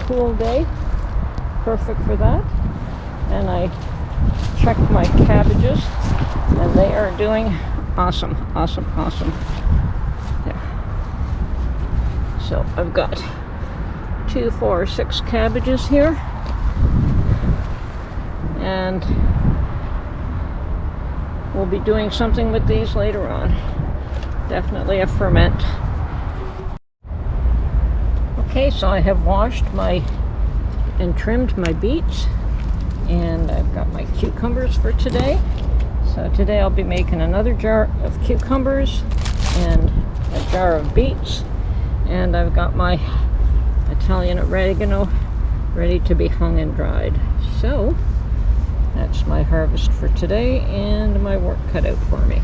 cool day. Perfect for that. And I checked my cabbages, and they are doing awesome. Yeah. So I've got 2, 4, 6 cabbages here, and we'll be doing something with these later on. Definitely a ferment. Okay, so I have washed and trimmed my beets, and I've got my cucumbers for today. So today I'll be making another jar of cucumbers and a jar of beets, and I've got my Italian oregano ready to be hung and dried. So that's my harvest for today and my work cut out for me.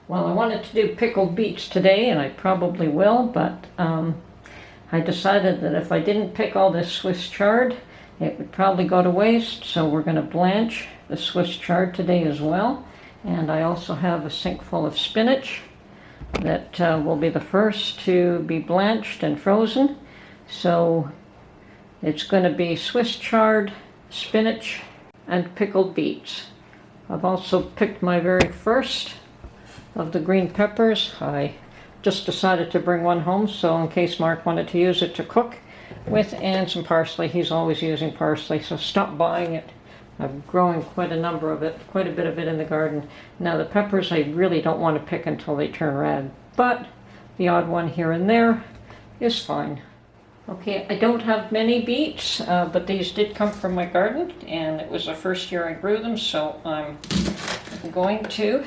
Well, I wanted to do pickled beets today, and I probably will, but I decided that if I didn't pick all this Swiss chard, it would probably go to waste, so we're going to blanch the Swiss chard today as well. And I also have a sink full of spinach that will be the first to be blanched and frozen. So it's going to be Swiss chard, spinach, and pickled beets. I've also picked my very first of the green peppers. I just decided to bring one home, so in case Mark wanted to use it to cook with, and some parsley. He's always using parsley, so stop buying it. I'm growing quite a bit of it in the garden. Now the peppers I really don't want to pick until they turn red, but the odd one here and there is fine. Okay, I don't have many beets, but these did come from my garden, and it was the first year I grew them, so I'm going to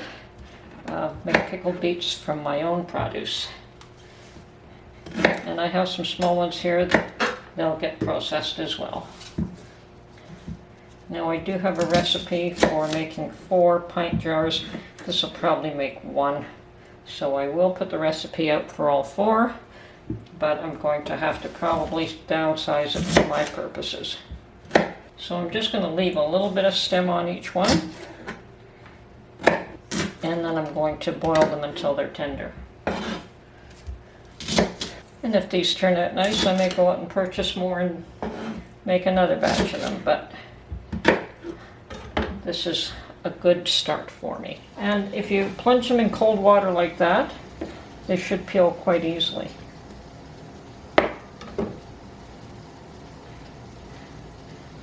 make pickled beets from my own produce. And I have some small ones here that they'll get processed as well. Now I do have a recipe for making 4 pint jars. This will probably make 1. So I will put the recipe out for all 4, but I'm going to have to probably downsize it for my purposes. So I'm just going to leave a little bit of stem on each one, and then I'm going to boil them until they're tender. And if these turn out nice, I may go out and purchase more and make another batch of them, but this is a good start for me. And if you plunge them in cold water like that, they should peel quite easily.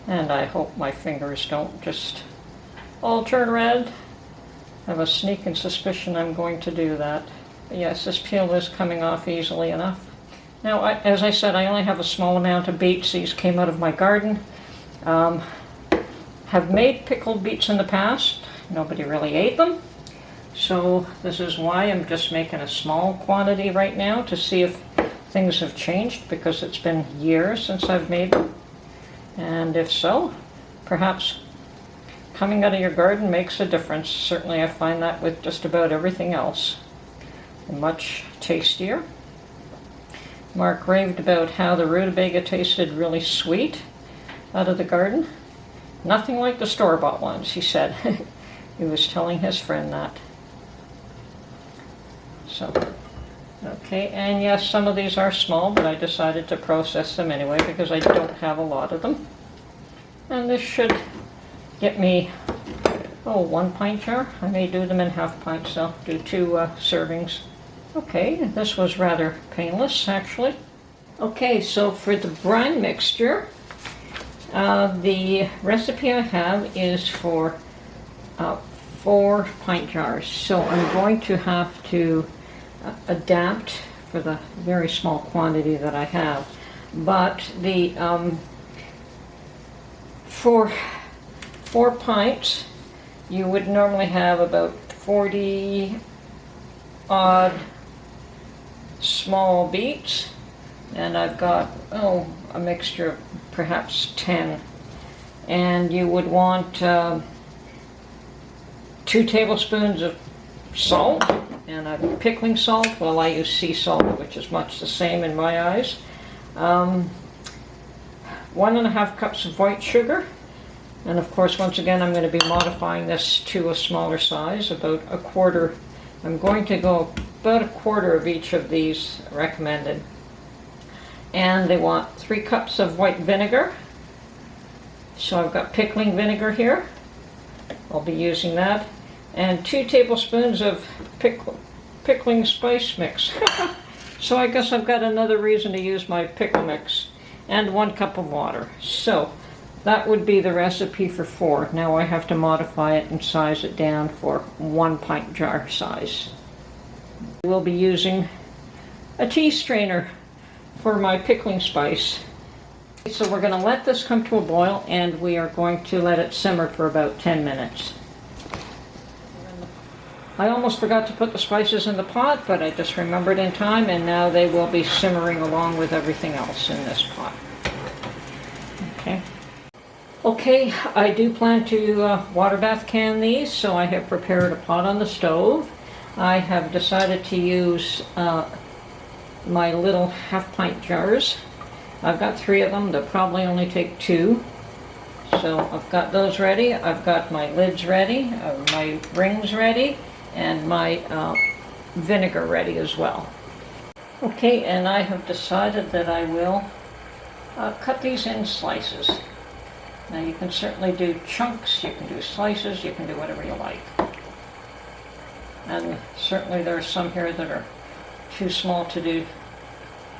And I hope my fingers don't just all turn red. I have a sneaking suspicion I'm going to do that. But yes, this peel is coming off easily enough. Now, as I said, I only have a small amount of beets. These came out of my garden. Have made pickled beets in the past. Nobody really ate them. So this is why I'm just making a small quantity right now to see if things have changed, because it's been years since I've made them. And if so, perhaps coming out of your garden makes a difference. Certainly I find that with just about everything else. Much tastier. Mark raved about how the rutabaga tasted really sweet out of the garden. Nothing like the store-bought ones, he said. He was telling his friend that. So, okay, and yes, some of these are small, but I decided to process them anyway because I don't have a lot of them. And this should get me, 1 pint jar. I may do them in half pints, so do 2 servings. Okay, this was rather painless, actually. Okay, so for the brine mixture, the recipe I have is for 4 pint jars. So I'm going to have to adapt for the very small quantity that I have. But the for 4 pints, you would normally have about 40 odd small beets, and I've got a mixture of perhaps 10, and you would want 2 tablespoons of salt, and a pickling salt. Well, I use sea salt, which is much the same in my eyes. 1.5 cups of white sugar, and of course once again I'm going to be modifying this to a smaller size, about a quarter. I'm going to go about a quarter of each of these recommended. And they want 3 cups of white vinegar. So I've got pickling vinegar here. I'll be using that. And 2 tablespoons of pickling spice mix. So I guess I've got another reason to use my pickle mix. And 1 cup of water. So that would be the recipe for 4. Now I have to modify it and size it down for 1 pint jar size. We'll be using a tea strainer for my pickling spice. So we're going to let this come to a boil, and we are going to let it simmer for about 10 minutes. I almost forgot to put the spices in the pot, but I just remembered in time, and now they will be simmering along with everything else in this pot. Okay, I do plan to water bath can these, so I have prepared a pot on the stove. I have decided to use my little half-pint jars. I've got 3 of them. They'll probably only take 2. So I've got those ready. I've got my lids ready, my rings ready, and my vinegar ready as well. Okay, and I have decided that I will cut these in slices. Now you can certainly do chunks, you can do slices, you can do whatever you like. And certainly there are some here that are too small to do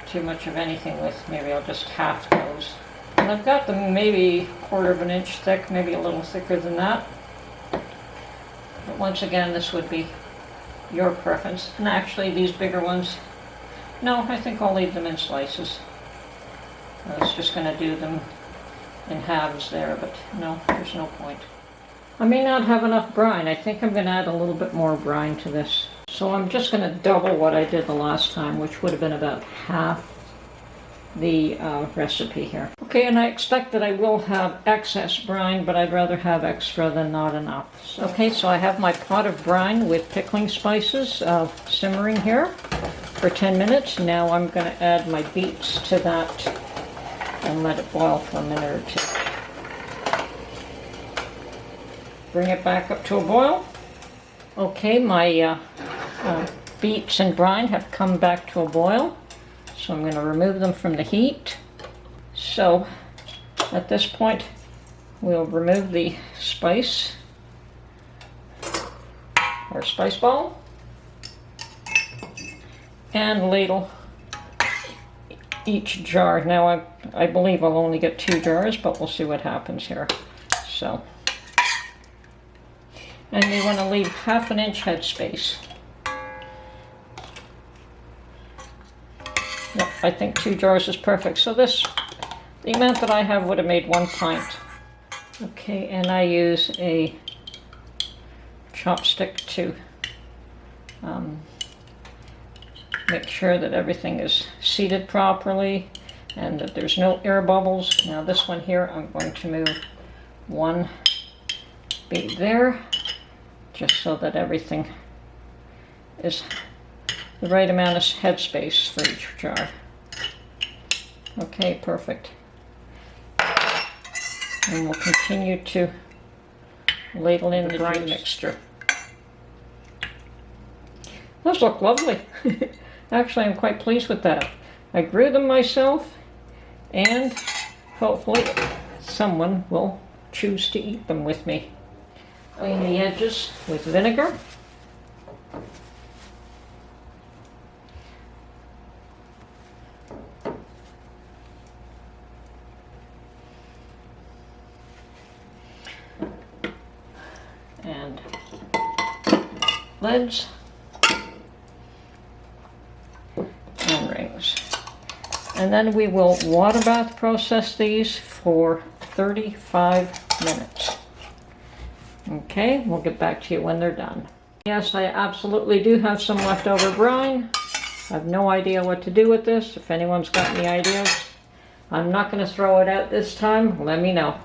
too much of anything with. Maybe I'll just half those. And I've got them maybe 1/4 of an inch thick, maybe a little thicker than that. But once again, this would be your preference. And actually these bigger ones, no, I think I'll leave them in slices. I was just going to do them in halves there, but no, there's no point. I may not have enough brine. I think I'm going to add a little bit more brine to this. So I'm just going to double what I did the last time, which would have been about half the recipe here. Okay, and I expect that I will have excess brine, but I'd rather have extra than not enough. So, okay, so I have my pot of brine with pickling spices simmering here for 10 minutes. Now I'm going to add my beets to that and let it boil for a minute or 2. Bring it back up to a boil. Okay, my beets and brine have come back to a boil, so I'm going to remove them from the heat. So at this point we'll remove the spice or spice ball and ladle each jar. Now I believe I'll only get 2 jars, but we'll see what happens here. So, and you want to leave 1/2 inch headspace. Yep, I think 2 jars is perfect. So the amount that I have would have made 1 pint. Okay, and I use a chopstick to make sure that everything is seated properly and that there's no air bubbles. Now this one here, I'm going to move 1 beet there, just so that everything is the right amount of headspace for each jar. Okay, perfect. And we'll continue to ladle in the brine mixture. Those look lovely. Actually, I'm quite pleased with that. I grew them myself, and hopefully someone will choose to eat them with me. Clean the edges with vinegar. And lids and rings. And then we will water bath process these for 35 minutes. Okay, we'll get back to you when they're done. Yes, I absolutely do have some leftover brine. I have no idea what to do with this. If anyone's got any ideas, I'm not going to throw it out this time. Let me know.